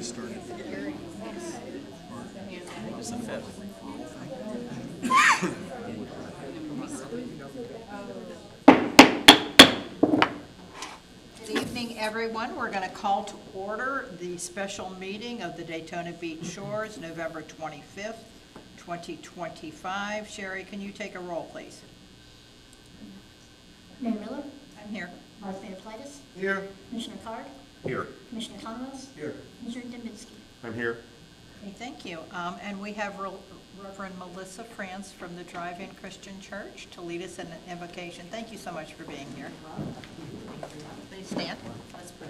started. It's the 5th. Good evening, everyone. We're going to call to order the special meeting of the Daytona Beach Shores, November 25th, 2025. Sherry, can you take a roll, please? Mayor Miller, I'm here. Vice Mayor Plitus, Here. Commissioner Card, Here. Commissioner Conrose, Here. Commissioner Dembinski. I'm here. Okay, thank you. And we have Reverend Melissa France from the Drive-In Christian Church to lead us in an invocation. Thank you so much for being here. Please stand. Let's pray.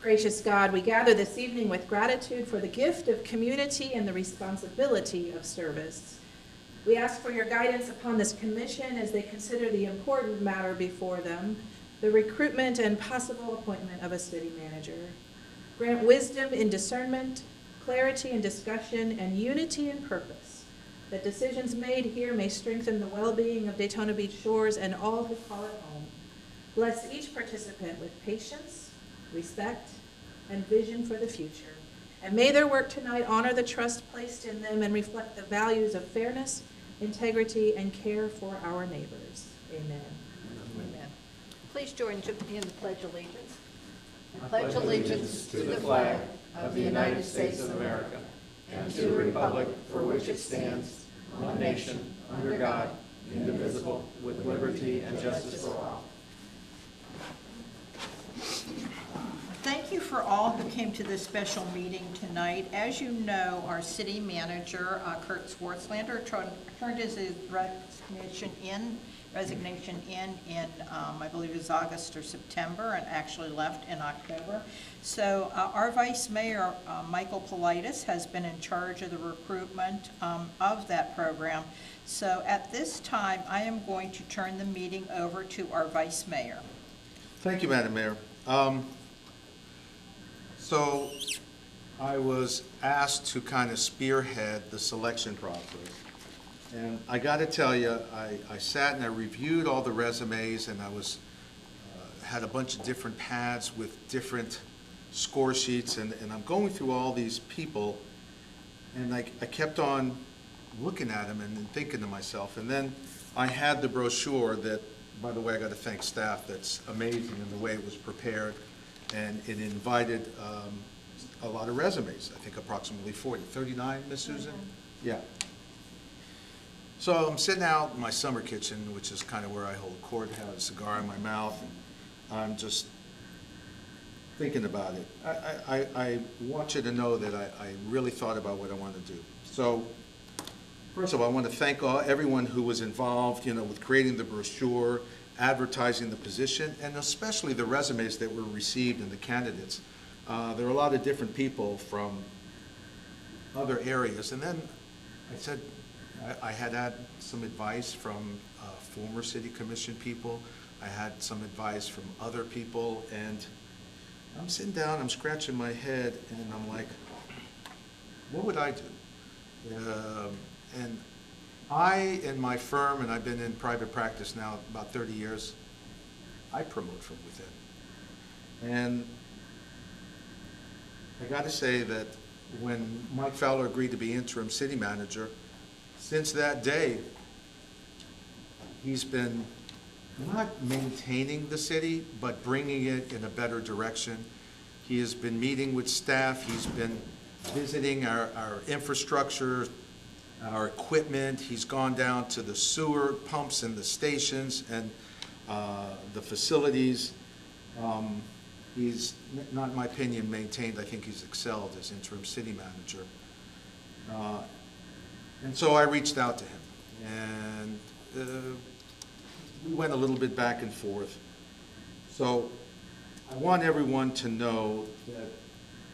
Gracious God, we gather this evening with gratitude for the gift of community and the responsibility of service. We ask for your guidance upon this commission as they consider the important matter before them, the recruitment and possible appointment of a city manager. Grant wisdom in discernment, clarity in discussion, and unity in purpose, that decisions made here may strengthen the well-being of Daytona Beach Shores and all who call it home. Bless each participant with patience, respect, and vision for the future. And may their work tonight honor the trust placed in them and reflect the values of fairness, integrity, and care for our neighbors. Amen. Amen. Please join me in the Pledge of Allegiance. I pledge allegiance to the flag of the United States of America and to the republic for which it stands, one nation, under God, indivisible, with liberty and justice for all. Thank you for all who came to this special meeting tonight. As you know, our city manager, Kurt Swartzlander, turned his resignation in I believe it was August or September, and actually left in October. So our Vice Mayor, Michael Politis, has been in charge of the recruitment of that program. So at this time, I am going to turn the meeting over to our Vice Mayor. Thank you, Madam Mayor. So I was asked to kind of spearhead the selection process. And I got to tell you, I sat and I reviewed all the resumes, and I had a bunch of different pads with different score sheets, and I'm going through all these people, and I kept on looking at them and thinking to myself. And then I had the brochure that, by the way, I got to thank staff, that's amazing in the way it was prepared, and it invited a lot of resumes, I think approximately 40, 39, Miss Susan? Yeah. So I'm sitting out in my summer kitchen, which is kind of where I hold court, have a cigar in my mouth, and I'm just thinking about it. I want you to know that I really thought about what I want to do. So first of all, I want to thank everyone who was involved, with creating the brochure, advertising the position, and especially the resumes that were received and the candidates. There are a lot of different people from other areas. And then I said, I had some advice from former city commission people. I had some advice from other people, and I'm sitting down, I'm scratching my head, and I'm like, what would I do? And I and my firm, and I've been in private practice now about 30 years, I promote from within. And I got to say that when Mike Fowler agreed to be interim city manager, since that day, he's been not maintaining the city, but bringing it in a better direction. He has been meeting with staff. He's been visiting our infrastructure, our equipment. He's gone down to the sewer pumps and the stations and the facilities. He's, not in my opinion, maintained. I think he's excelled as interim city manager. And so I reached out to him, and we went a little bit back and forth. So I want everyone to know that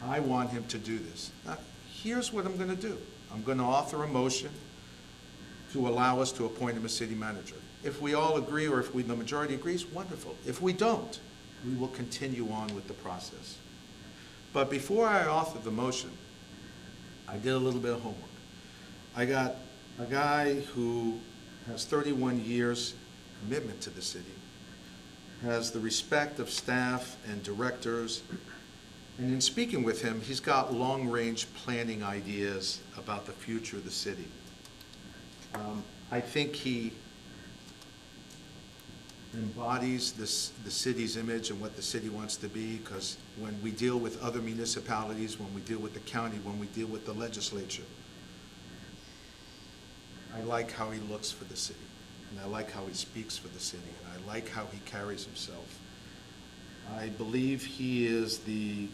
I want him to do this. Now, here's what I'm going to do. I'm going to author a motion to allow us to appoint him as city manager. If we all agree, or if the majority agrees, wonderful. If we don't, we will continue on with the process. But before I authored the motion, I did a little bit of homework. I got a guy who has 31 years commitment to the city, has the respect of staff and directors, And in speaking with him, he's got long-range planning ideas about the future of the city. I think he embodies the city's image and what the city wants to be, because when we deal with other municipalities, when we deal with the county, when we deal with the legislature, I like how he looks for the city, and I like how he speaks for the city, and I like how he carries himself. I believe he is the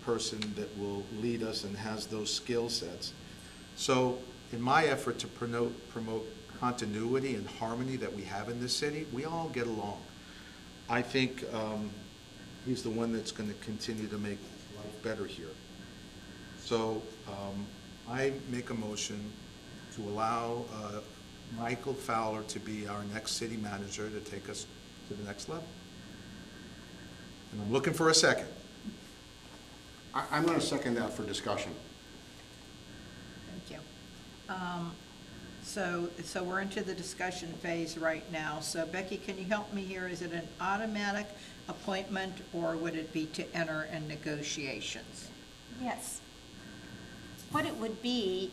person that will lead us and has those skill sets. So in my effort to promote continuity and harmony that we have in this city, we all get along. I think he's the one that's going to continue to make life better here. So I make a motion to allow Michael Fowler to be our next city manager to take us to the next level. And I'm looking for a second. I'm going to second that for discussion. Thank you. So we're into the discussion phase right now. So Becky, can you help me here? Is it an automatic appointment, or would it be to enter in negotiations? Yes. What it would be,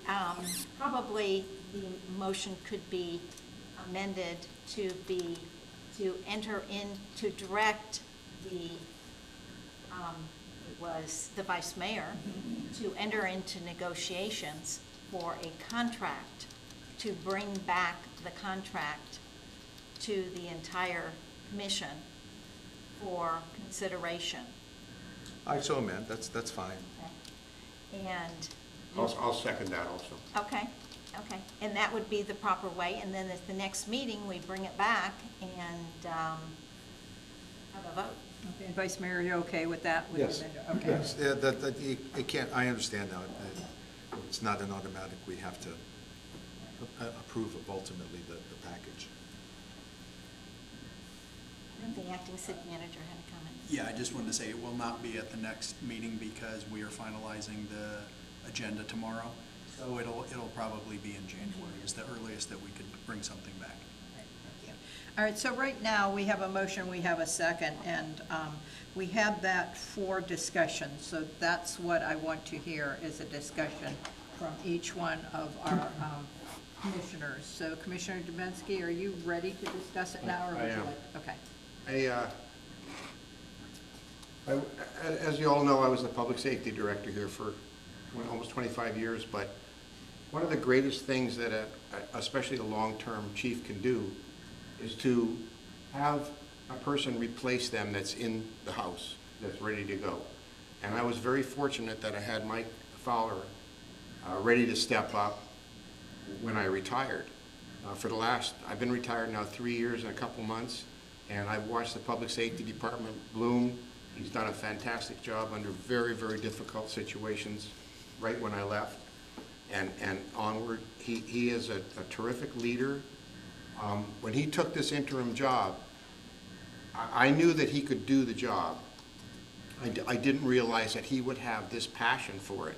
probably the motion could be amended to enter in, to direct the, it was the vice mayor, to enter into negotiations for a contract, to bring back the contract to the entire commission for consideration. I so amend, that's fine. And, I'll second that also. okay, and that would be the proper way, and then at the next meeting, we bring it back and have a vote. Okay, and Vice Mayor, are you okay with that? With Yes. the- Okay. Yes, it can't, I understand now. It's not an automatic, we have to approve of ultimately the package. I think the acting city manager had a comment. Yeah, I just wanted to say it will not be at the next meeting because we are finalizing the agenda tomorrow. So it'll probably be in January is the earliest that we could bring something back. Thank you. All right, so right now, we have a motion, we have a second, and we have that for discussion. So that's what I want to hear, is a discussion from each one of our commissioners. So Commissioner Dubinsky, are you ready to discuss it now? Or would I you am. like? Okay. As you all know, I was the public safety director here for almost 25 years, but one of the greatest things that especially a long-term chief can do is to have a person replace them that's in the house, that's ready to go. And I was very fortunate that I had Mike Fowler ready to step up when I retired. I've been retired now 3 years and a couple months, and I've watched the public safety department bloom. He's done a fantastic job under very, very difficult situations right when I left and onward. He is a terrific leader. When he took this interim job, I knew that he could do the job. I didn't realize that he would have this passion for it.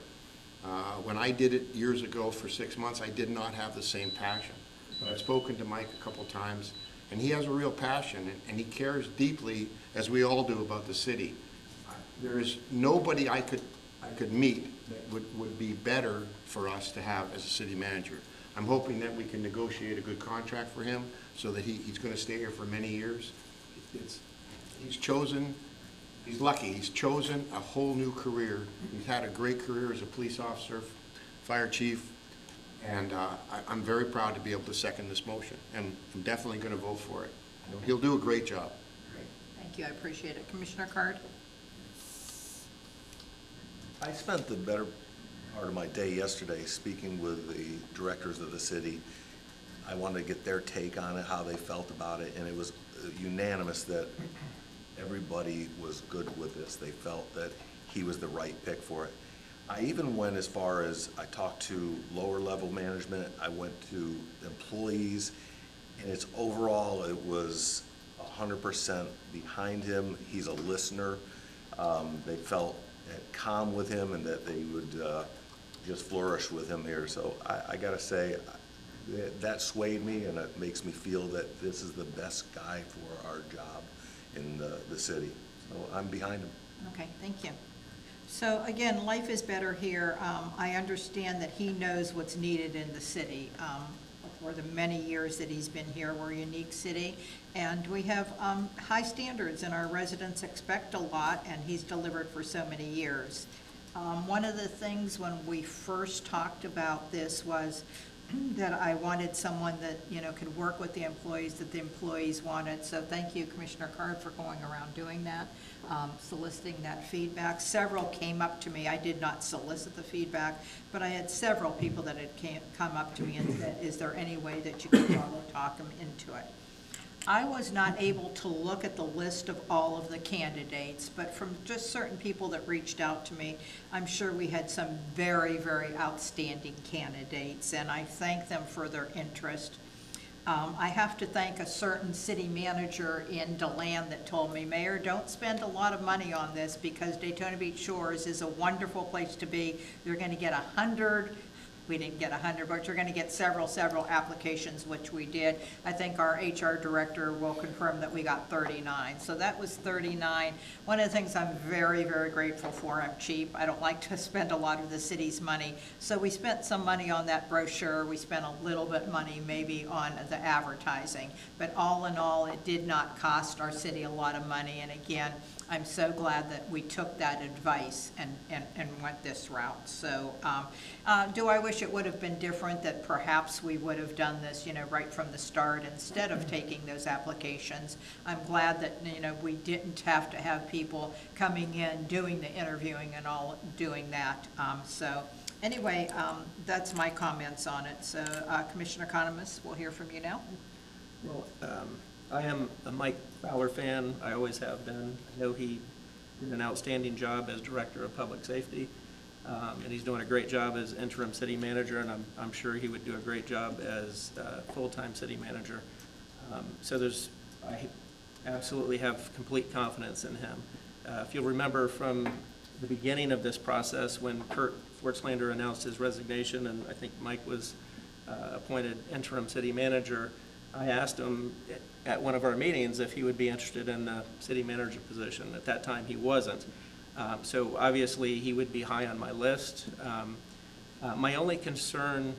When I did it years ago for 6 months, I did not have the same passion. But I've spoken to Mike a couple times, and he has a real passion, and he cares deeply, as we all do, about the city. There is nobody I could meet that would be better for us to have as a city manager. I'm hoping that we can negotiate a good contract for him so that he's going to stay here for many years. He's lucky. He's chosen a whole new career. He's had a great career as a police officer, fire chief, and I'm very proud to be able to second this motion, and I'm definitely going to vote for it. He'll do a great job. Great. Thank you, I appreciate it. Commissioner Card? I spent the better part of my day yesterday speaking with the directors of the city. I wanted to get their take on it, how they felt about it, and it was unanimous that everybody was good with this. They felt that he was the right pick for it. I even went as far as I talked to lower level management, I went to employees, and it's overall, it was 100% behind him. He's a listener. They felt calm with him and that they would just flourish with him here. So I gotta say, that swayed me, and it makes me feel that this is the best guy for our job in the city. So I'm behind him. Okay, thank you. So again, life is better here. I understand that he knows what's needed in the city. For the many years that he's been here, we're a unique city, and we have high standards, and our residents expect a lot, and he's delivered for so many years. One of the things when we first talked about this was that I wanted someone that, you know, could work with the employees that the employees wanted. So thank you, Commissioner Card, for going around doing that, soliciting that feedback. Several came up to me. I did not solicit the feedback, but I had several people that had come up to me and said, is there any way that you could probably talk them into it? I was not able to look at the list of all of the candidates, but from just certain people that reached out to me, I'm sure we had some very, very outstanding candidates, and I thank them for their interest. I have to thank a certain city manager in DeLand that told me, Mayor, don't spend a lot of money on this because Daytona Beach Shores is a wonderful place to be. You're going to get 100. We didn't get 100, but you're going to get several applications, which we did. I think our HR director will confirm that we got 39. So that was 39. One of the things I'm very, very grateful for, I'm cheap. I don't like to spend a lot of the city's money. So we spent some money on that brochure. We spent a little bit money maybe on the advertising. But all in all, it did not cost our city a lot of money. And again, I'm so glad that we took that advice and went this route. So do I wish it would have been different, that perhaps we would have done this, you know, right from the start instead of taking those applications? I'm glad that, you know, we didn't have to have people coming in, doing the interviewing and all, doing that. So anyway, that's my comments on it. So Commissioner Economist, we'll hear from you now. Well, I am a Mike Fowler fan. I always have been. I know he did an outstanding job as Director of Public Safety, and he's doing a great job as interim city manager, and I'm sure he would do a great job as full-time city manager. So I absolutely have complete confidence in him. If you'll remember from the beginning of this process, when Kurt Fortslander announced his resignation, and I think Mike was appointed interim city manager, I asked him at one of our meetings if he would be interested in the city manager position. At that time, he wasn't. So obviously, he would be high on my list. My only concern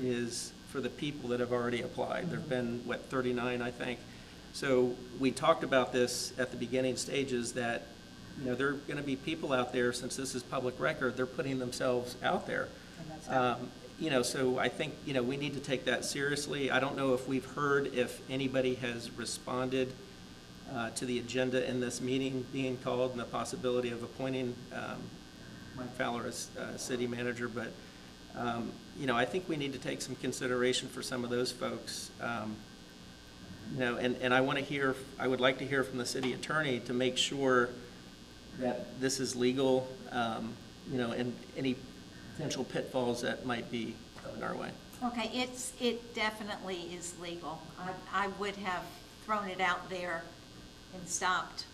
is for the people that have already applied. There have been, 39, I think. So we talked about this at the beginning stages that, you know, there are going to be people out there, since this is public record, they're putting themselves out there. You know, so I think, you know, we need to take that seriously. I don't know if we've heard if anybody has responded to the agenda in this meeting being called and the possibility of appointing Mike Fowler as city manager, but, you know, I think we need to take some consideration for some of those folks. You know, and I would like to hear from the city attorney to make sure that this is legal, you know, and any potential pitfalls that might be coming our way. Okay, it definitely is legal. I would have thrown it out there and stopped,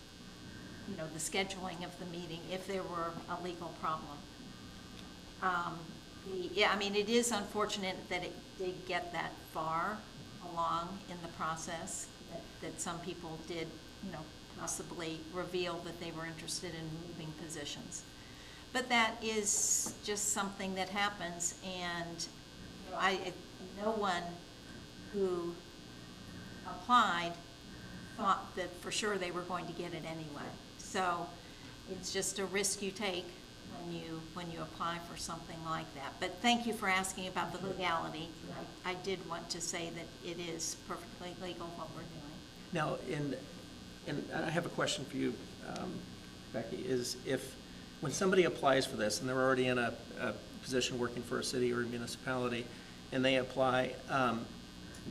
you know, the scheduling of the meeting if there were a legal problem. Yeah, I mean, it is unfortunate that it did get that far along in the process, that some people did, you know, possibly reveal that they were interested in moving positions. But that is just something that happens, and you know, no one who applied thought that for sure they were going to get it anyway. So it's just a risk you take when you apply for something like that. But thank you for asking about the legality. I did want to say that it is perfectly legal what we're doing. Now, and I have a question for you, Becky, is when somebody applies for this and they're already in a position working for a city or a municipality and they apply,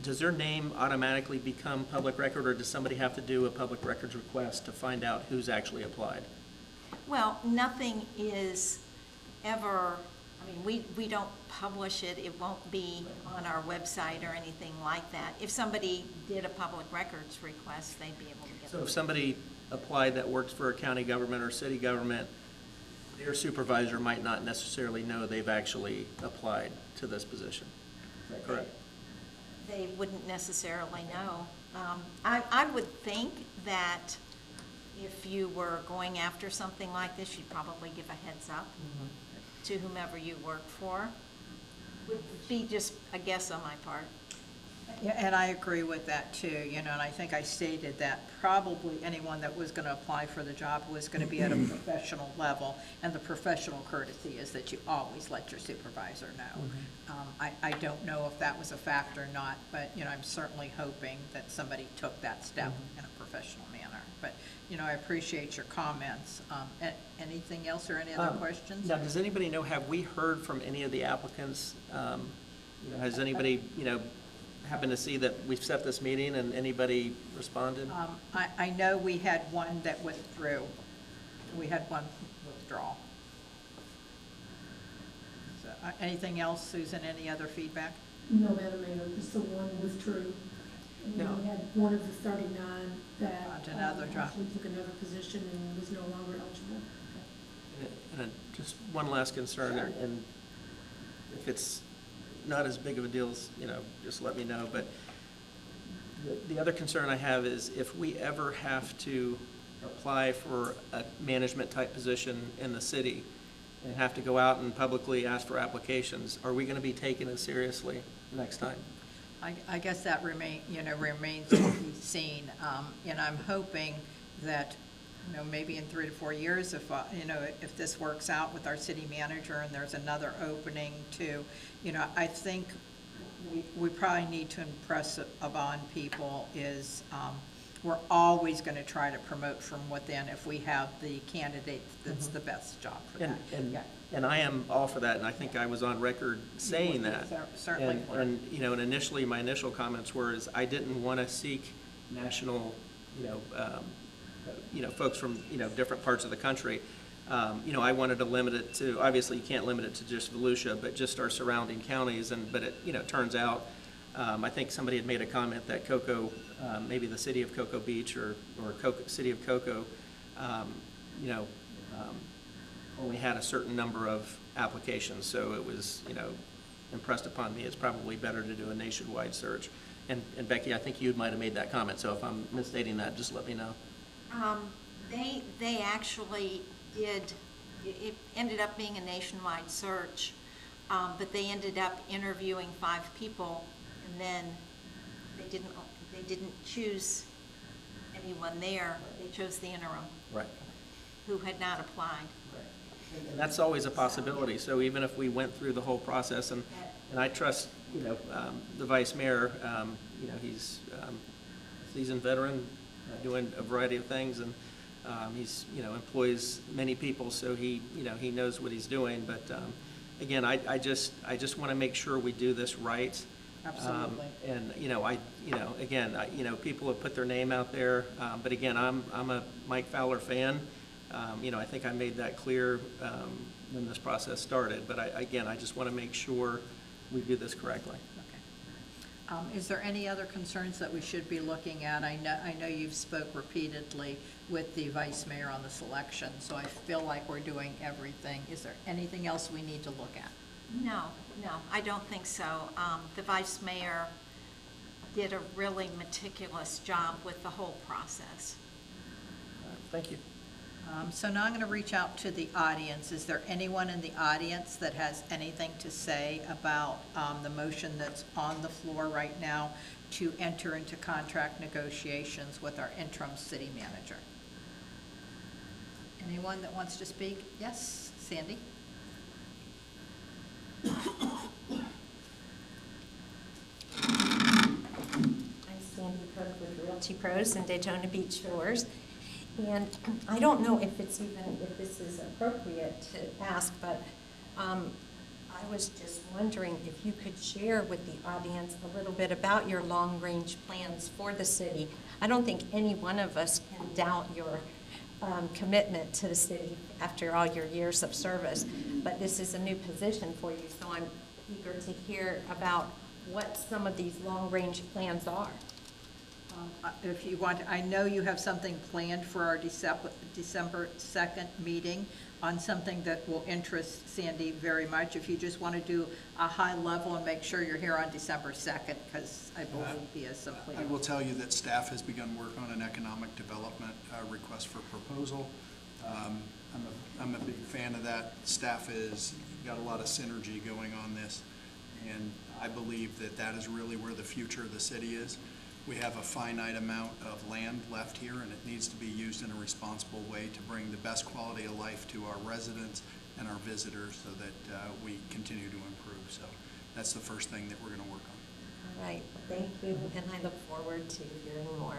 does their name automatically become public record, or does somebody have to do a public records request to find out who's actually applied? Well, nothing is ever, I mean, we don't publish it. It won't be on our website or anything like that. If somebody did a public records request, they'd be able to get it. So if somebody applied that works for a county government or city government, their supervisor might not necessarily know they've actually applied to this position. Is that correct? They wouldn't necessarily know. I would think that if you were going after something like this, you'd probably give a heads up to whomever you work for. Would be just a guess on my part. Yeah, and I agree with that too, you know, and I think I stated that probably anyone that was gonna apply for the job was gonna be at a professional level, and the professional courtesy is that you always let your supervisor know. I don't know if that was a factor or not, but, you know, I'm certainly hoping that somebody took that step in a professional manner. But, you know, I appreciate your comments. Anything else or any other questions? Now, does anybody know, have we heard from any of the applicants? You know, has anybody, you know, happened to see that we've set this meeting and anybody responded? I know we had one that withdrew. We had one withdrawal. So, anything else, Susan, any other feedback? No, Madam Mayor, just the one withdrew. And then No. we had one of the 39 that Found another job. actually took another position and was no longer eligible. And just one last concern, and if it's not as big of a deal as, you know, just let me know, but the other concern I have is if we ever have to apply for a management-type position in the city and have to go out and publicly ask for applications, are we going to be taken as seriously next time? I guess that remains to be seen. And I'm hoping that, you know, maybe in 3 to 4 years, if, you know, if this works out with our city manager and there's another opening too, you know, I think we probably need to impress upon people is, we're always going to try to promote from within if we have the candidate that's the best job for that. Yeah. And I am all for that, and I think I was on record saying that. Certainly. And, you know, and initially, my initial comments were is I didn't want to seek national, folks from, different parts of the country. I wanted to limit it to, obviously you can't limit it to just Volusia, but just our surrounding counties, but it turns out, I think somebody had made a comment that Cocoa, maybe the city of Cocoa Beach or city of Cocoa, only had a certain number of applications, so it was, impressed upon me it's probably better to do a nationwide search. And Becky, I think you might have made that comment, so if I'm misstating that, just let me know. They actually did, it ended up being a nationwide search, but they ended up interviewing 5 people, and then they didn't choose anyone there. They chose the interim. Right. Who had not applied. And that's always a possibility, so even if we went through the whole process, and I trust, the vice mayor, he's a seasoned veteran, doing a variety of things, and he's, employs many people, so he knows what he's doing, but again, I just want to make sure we do this right. Absolutely. And, people have put their name out there, but again, I'm a Mike Fowler fan. I think I made that clear when this process started, but I just want to make sure we do this correctly. Okay. Is there any other concerns that we should be looking at? I know you've spoke repeatedly with the vice mayor on the selection, so I feel like we're doing everything. Is there anything else we need to look at? No, I don't think so. The vice mayor did a really meticulous job with the whole process. Thank you. So now I'm going to reach out to the audience. Is there anyone in the audience that has anything to say about the motion that's on the floor right now to enter into contract negotiations with our interim city manager? Anyone that wants to speak? Yes, Sandy? I'm Sandy Cook with Realty Pros in Daytona Beach Shores. And I don't know if this is appropriate to ask, but I was just wondering if you could share with the audience a little bit about your long-range plans for the city. I don't think any one of us can doubt your commitment to the city after all your years of service, but this is a new position for you, so I'm eager to hear about what some of these long-range plans are. If you want, I know you have something planned for our December 2nd meeting on something that will interest Sandy very much. If you just want to do a high level and make sure you're here on December 2nd, because I believe he has something. I will tell you that staff has begun work on an economic development request for proposal. I'm a big fan of that. Staff has got a lot of synergy going on this, and I believe that that is really where the future of the city is. We have a finite amount of land left here, and it needs to be used in a responsible way to bring the best quality of life to our residents and our visitors so that we continue to improve. So that's the first thing that we're going to work on. All right, thank you, and I look forward to hearing more.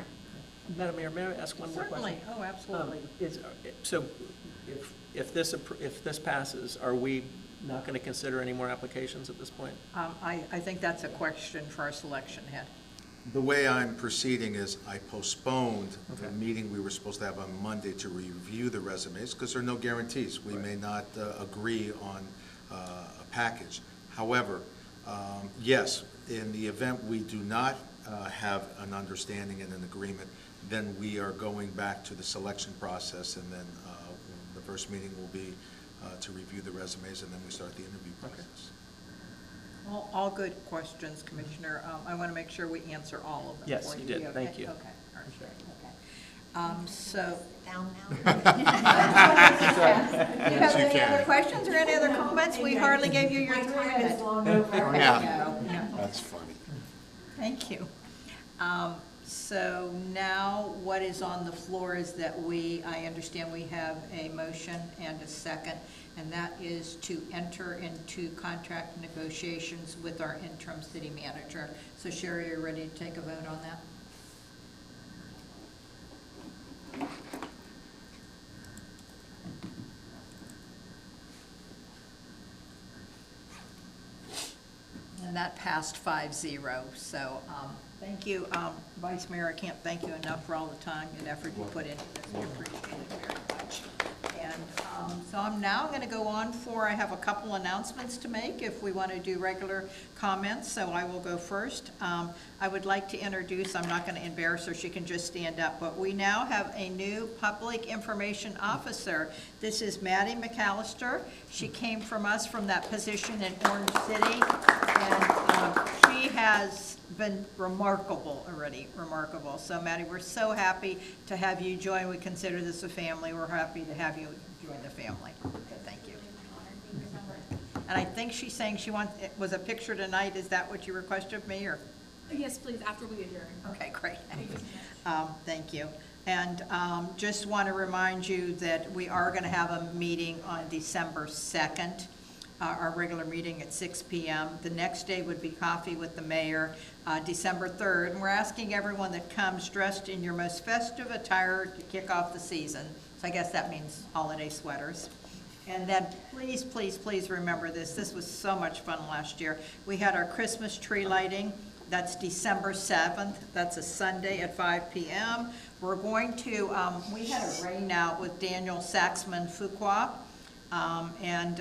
Madam Mayor, may I ask one more question? Certainly, oh, absolutely. So if this passes, are we not going to consider any more applications at this point? I think that's a question for our selection head. The way I'm proceeding is I postponed the meeting we were supposed to have on Monday to review the resumes, because there are no guarantees. We may not agree on a package. However, yes, in the event we do not have an understanding and an agreement, then we are going back to the selection process, and then the first meeting will be to review the resumes, and then we start the interview process. All good questions, Commissioner. I want to make sure we answer all of them. Yes, for you did. Okay? Thank you. Okay, all right, okay. So, Down now. do you have any other questions or any other comments? We hardly gave you your 3 minutes. Yeah, that's funny. Thank you. So now what is on the floor is that I understand we have a motion and a second, and that is to enter into contract negotiations with our interim city manager. So Sherry, are you ready to take a vote on that? And that passed 5-0, so thank you, Vice Mayor. I can't thank you enough for all the time and effort you put into this. We appreciate it very much. And so I'm now going to go on I have a couple announcements to make if we want to do regular comments, so I will go first. I would like to introduce, I'm not going to embarrass her, she can just stand up, but we now have a new public information officer. This is Maddie McAllister. She came from us from that position in Orange City, and she has been remarkable already, remarkable. So Maddie, we're so happy to have you join. We consider this a family. We're happy to have you join the family. Okay, thank you. And I think she's saying it was a picture tonight. Is that what you requested of me, or? Yes, please, after we adjourn. Okay, great. Thank you. And just want to remind you that we are going to have a meeting on December 2nd, our regular meeting at 6 p.m. The next day would be coffee with the mayor, December 3rd. And we're asking everyone that comes dressed in your most festive attire to kick off the season. So I guess that means holiday sweaters. And then please, please, please remember this. This was so much fun last year. We had our Christmas tree lighting. That's December 7th. That's a Sunday at 5 p.m. We're going to, we had a rain out with Daniel Saxman Fuqua, and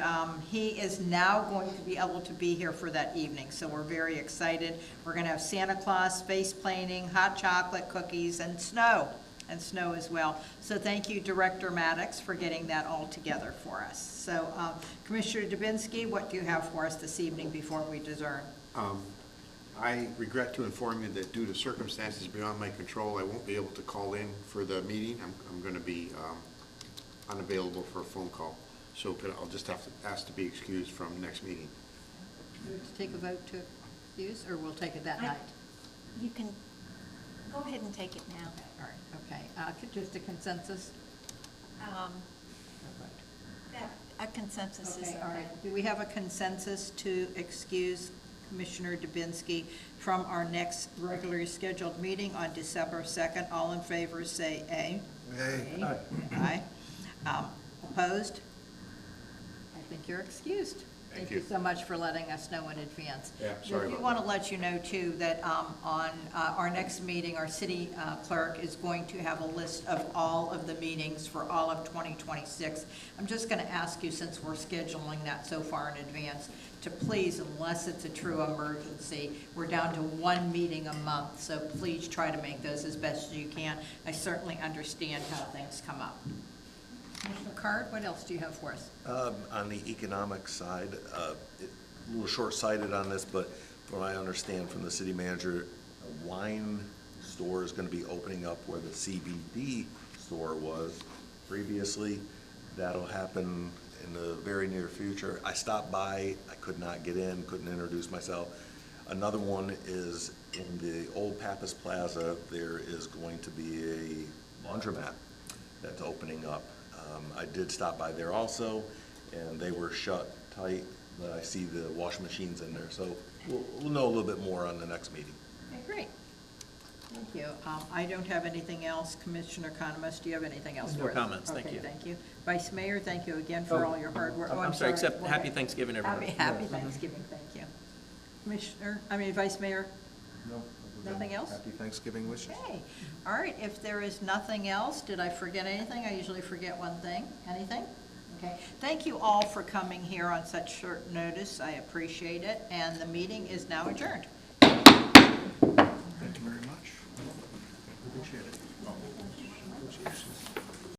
he is now going to be able to be here for that evening. So we're very excited. We're going to have Santa Claus, face painting, hot chocolate, cookies, and snow as well. So thank you, Director Maddox, for getting that all together for us. So Commissioner Dubinsky, what do you have for us this evening before we adjourn? I regret to inform you that due to circumstances beyond my control, I won't be able to call in for the meeting. I'm going to be unavailable for a phone call. So I'll just have to ask to be excused from next meeting. Do we have to take a vote to excuse, or we'll take it that night? You can go ahead and take it now. All right, okay. Just a consensus? A consensus is Okay, all right. Do we have a consensus to excuse Commissioner Dubinsky from our next regularly scheduled meeting on December 2nd? All in favor, say aye. Aye. Aye. Opposed? I think you're excused. Thank you so much for letting us know in advance. Yeah, sorry We about want to let you know, too, that on our next meeting, our city clerk is going to have a list of all of the meetings for all of 2026. I'm just going to ask you, since we're scheduling that so far in advance, to please, unless it's a true emergency, we're down to one meeting a month, so please try to make those as best as you can. I certainly understand how things come up. Commissioner Card, what else do you have for us? On the economic side, a little short-sighted on this, but from what I understand from the city manager, a wine store is gonna be opening up where the CBD store was previously. That'll happen in the very near future. I stopped by, I could not get in, couldn't introduce myself. Another one is in the old Pappas Plaza, there is going to be a laundromat that's opening up. I did stop by there also, and they were shut tight, but I see the washing machines in there, so we'll know a little bit more on the next meeting. Okay, great. Thank you. I don't have anything else. Commissioner Economist, do you have anything else No for us? comments, thank you. Okay, thank you. Vice Mayor, thank you again for all your hard work. Oh, I'm sorry, except Go Happy ahead. Thanksgiving, everybody. Happy Thanksgiving, thank you. Vice Mayor? No. Nothing else? Happy Thanksgiving wishes. Okay, all right, if there is nothing else, did I forget anything? I usually forget one thing. Anything? Okay, thank you all for coming here on such short notice. I appreciate it, and the meeting is now adjourned. Thank you very much. Appreciate it.